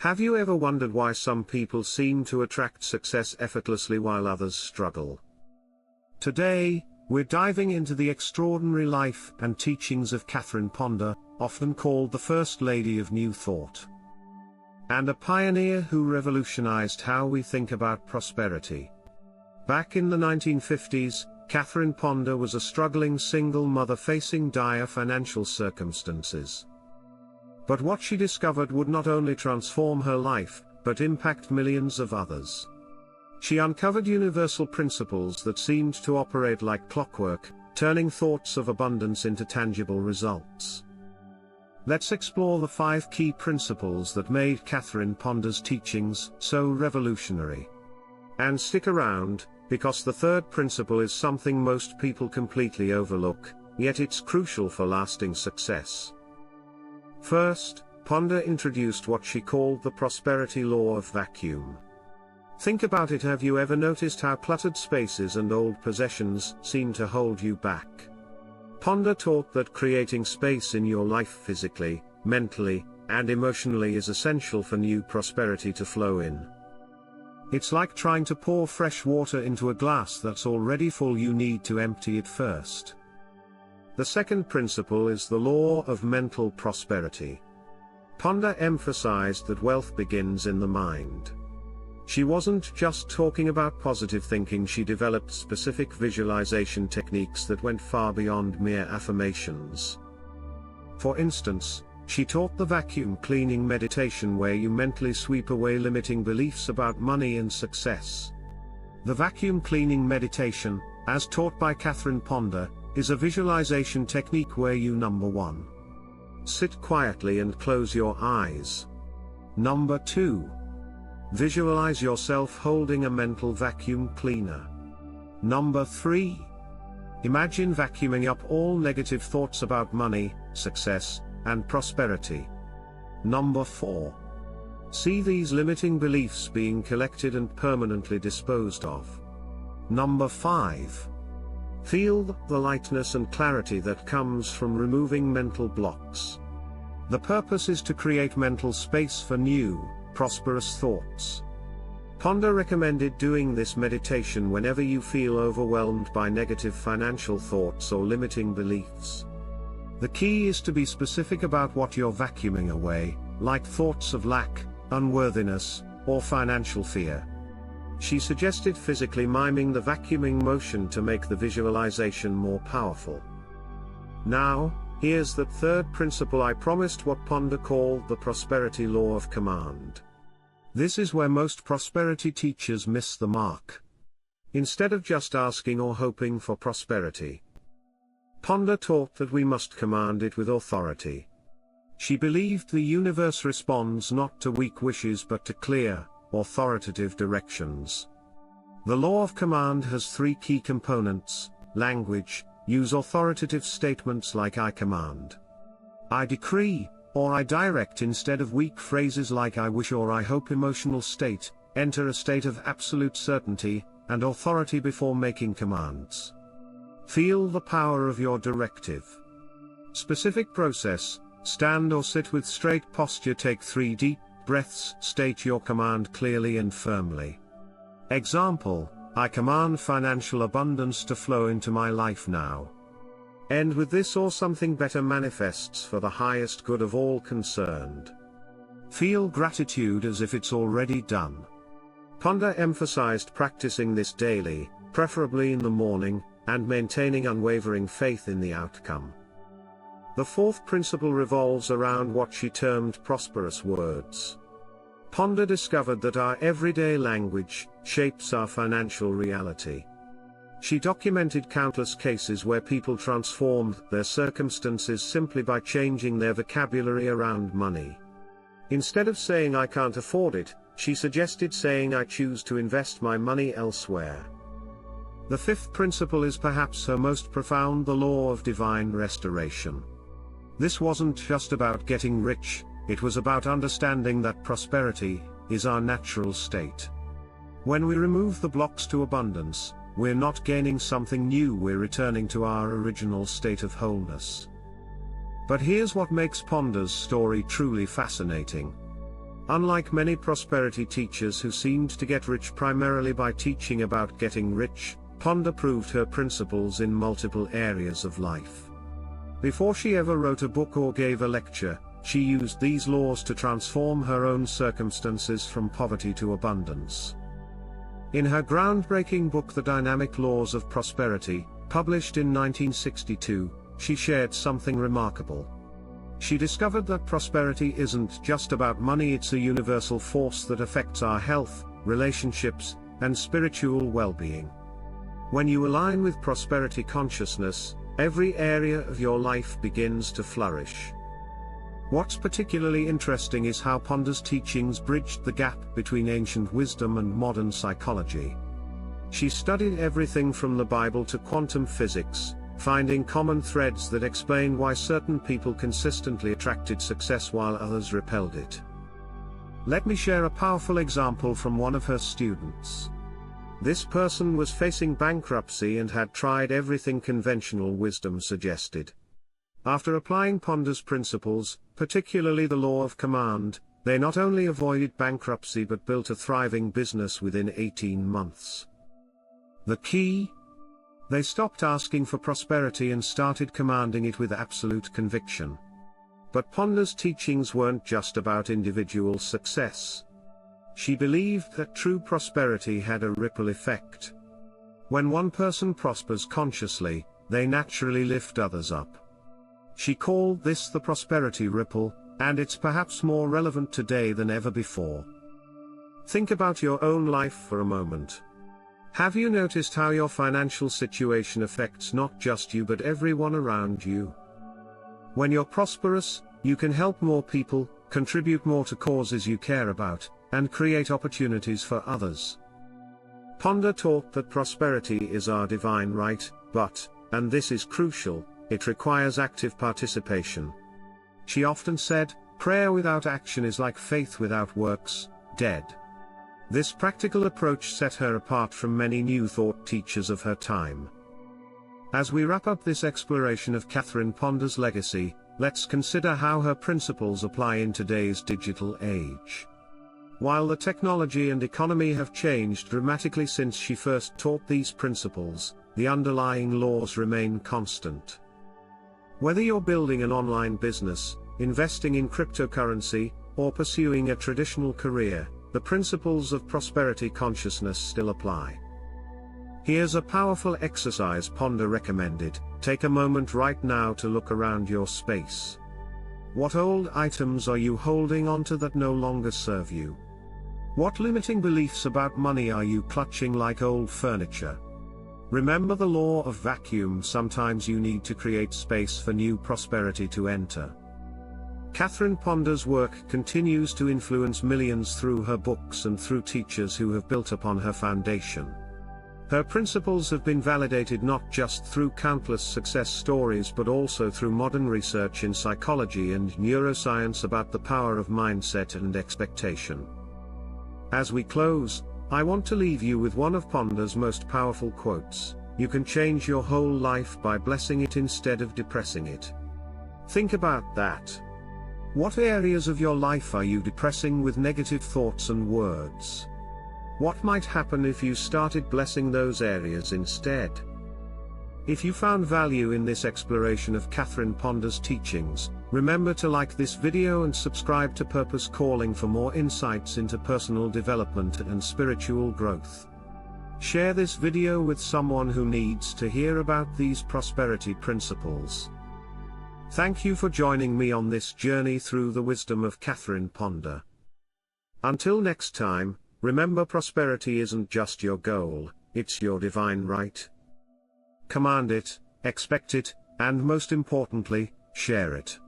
Have you ever wondered why some people seem to attract success effortlessly while others struggle? Today, we're diving into the extraordinary life and teachings of Catherine Ponder, often called the First Lady of New Thought, and a pioneer who revolutionized how we think about prosperity. Back in the 1950s, Catherine Ponder was a struggling single mother facing dire financial circumstances. But what she discovered would not only transform her life, but impact millions of others. She uncovered universal principles that seemed to operate like clockwork, turning thoughts of abundance into tangible results. Let's explore the 5 key principles that made Catherine Ponder's teachings so revolutionary. And stick around, because the third principle is something most people completely overlook, yet it's crucial for lasting success. First, Ponder introduced what she called the prosperity law of vacuum. Think about it. Have you ever noticed how cluttered spaces and old possessions seem to hold you back? Ponder taught that creating space in your life physically, mentally, and emotionally is essential for new prosperity to flow in. It's like trying to pour fresh water into a glass that's already full. You need to empty it first. The second principle is the law of mental prosperity. Ponder emphasized that wealth begins in the mind. She wasn't just talking about positive thinking. She developed specific visualization techniques that went far beyond mere affirmations. For instance, she taught the vacuum cleaning meditation, where you mentally sweep away limiting beliefs about money and success. The vacuum cleaning meditation, as taught by Catherine Ponder, is a visualization technique where you 1. Sit quietly and close your eyes. 2. Visualize yourself holding a mental vacuum cleaner. 3. Imagine vacuuming up all negative thoughts about money, success, and prosperity. 4. See these limiting beliefs being collected and permanently disposed of. 5. Feel the lightness and clarity that comes from removing mental blocks. The purpose is to create mental space for new, prosperous thoughts. Ponder recommended doing this meditation whenever you feel overwhelmed by negative financial thoughts or limiting beliefs. The key is to be specific about what you're vacuuming away, like thoughts of lack, unworthiness, or financial fear. She suggested physically miming the vacuuming motion to make the visualization more powerful. Now, here's the third principle. I promised what Ponder called the prosperity law of command. This is where most prosperity teachers miss the mark. Instead of just asking or hoping for prosperity, Ponder taught that we must command it with authority. She believed the universe responds not to weak wishes but to clear, authoritative directions. The law of command has 3 key components. Language: use authoritative statements like I command, I decree, or I direct instead of weak phrases like I wish or I hope. Emotional state: enter a state of absolute certainty and authority before making commands. Feel the power of your directive. Specific process: stand or sit with straight posture. Take 3 deep breaths. State your command clearly and firmly. Example: I command financial abundance to flow into my life now. End with this: or something better manifests for the highest good of all concerned. Feel gratitude as if it's already done. Ponder emphasized practicing this daily, preferably in the morning, and maintaining unwavering faith in the outcome. The fourth principle revolves around what she termed prosperous words. Ponder discovered that our everyday language shapes our financial reality. She documented countless cases where people transformed their circumstances simply by changing their vocabulary around money. Instead of saying I can't afford it, she suggested saying I choose to invest my money elsewhere. The fifth principle is perhaps her most profound: the law of divine restoration. This wasn't just about getting rich, it was about understanding that prosperity is our natural state. When we remove the blocks to abundance, we're not gaining something new, we're returning to our original state of wholeness. But here's what makes Ponder's story truly fascinating. Unlike many prosperity teachers who seemed to get rich primarily by teaching about getting rich, Ponder proved her principles in multiple areas of life. Before she ever wrote a book or gave a lecture, she used these laws to transform her own circumstances from poverty to abundance. In her groundbreaking book The Dynamic Laws of Prosperity, published in 1962, she shared something remarkable. She discovered that prosperity isn't just about money, it's a universal force that affects our health, relationships, and spiritual well-being. When you align with prosperity consciousness, every area of your life begins to flourish. What's particularly interesting is how Ponder's teachings bridged the gap between ancient wisdom and modern psychology. She studied everything from the Bible to quantum physics, finding common threads that explain why certain people consistently attracted success while others repelled it. Let me share a powerful example from one of her students. This person was facing bankruptcy and had tried everything conventional wisdom suggested. After applying Ponder's principles, particularly the law of command, they not only avoided bankruptcy but built a thriving business within 18 months. The key? They stopped asking for prosperity and started commanding it with absolute conviction. But Ponder's teachings weren't just about individual success. She believed that true prosperity had a ripple effect. When one person prospers consciously, they naturally lift others up. She called this the prosperity ripple, and it's perhaps more relevant today than ever before. Think about your own life for a moment. Have you noticed how your financial situation affects not just you but everyone around you? When you're prosperous, you can help more people, contribute more to causes you care about, and create opportunities for others. Ponder taught that prosperity is our divine right, but, and this is crucial, it requires active participation. She often said, prayer without action is like faith without works, dead. This practical approach set her apart from many New Thought teachers of her time. As we wrap up this exploration of Catherine Ponder's legacy, let's consider how her principles apply in today's digital age. While the technology and economy have changed dramatically since she first taught these principles, the underlying laws remain constant. Whether you're building an online business, investing in cryptocurrency, or pursuing a traditional career, the principles of prosperity consciousness still apply. Here's a powerful exercise Ponder recommended. Take a moment right now to look around your space. What old items are you holding onto that no longer serve you? What limiting beliefs about money are you clutching like old furniture? Remember the law of vacuum. Sometimes you need to create space for new prosperity to enter. Catherine Ponder's work continues to influence millions through her books and through teachers who have built upon her foundation. Her principles have been validated not just through countless success stories but also through modern research in psychology and neuroscience about the power of mindset and expectation. As we close, I want to leave you with one of Ponder's most powerful quotes: "You can change your whole life by blessing it instead of depressing it." Think about that. What areas of your life are you depressing with negative thoughts and words? What might happen if you started blessing those areas instead? If you found value in this exploration of Catherine Ponder's teachings, remember to like this video and subscribe to Purpose Calling for more insights into personal development and spiritual growth. Share this video with someone who needs to hear about these prosperity principles. Thank you for joining me on this journey through the wisdom of Catherine Ponder. Until next time, remember, prosperity isn't just your goal, it's your divine right. Command it, expect it, and most importantly, share it.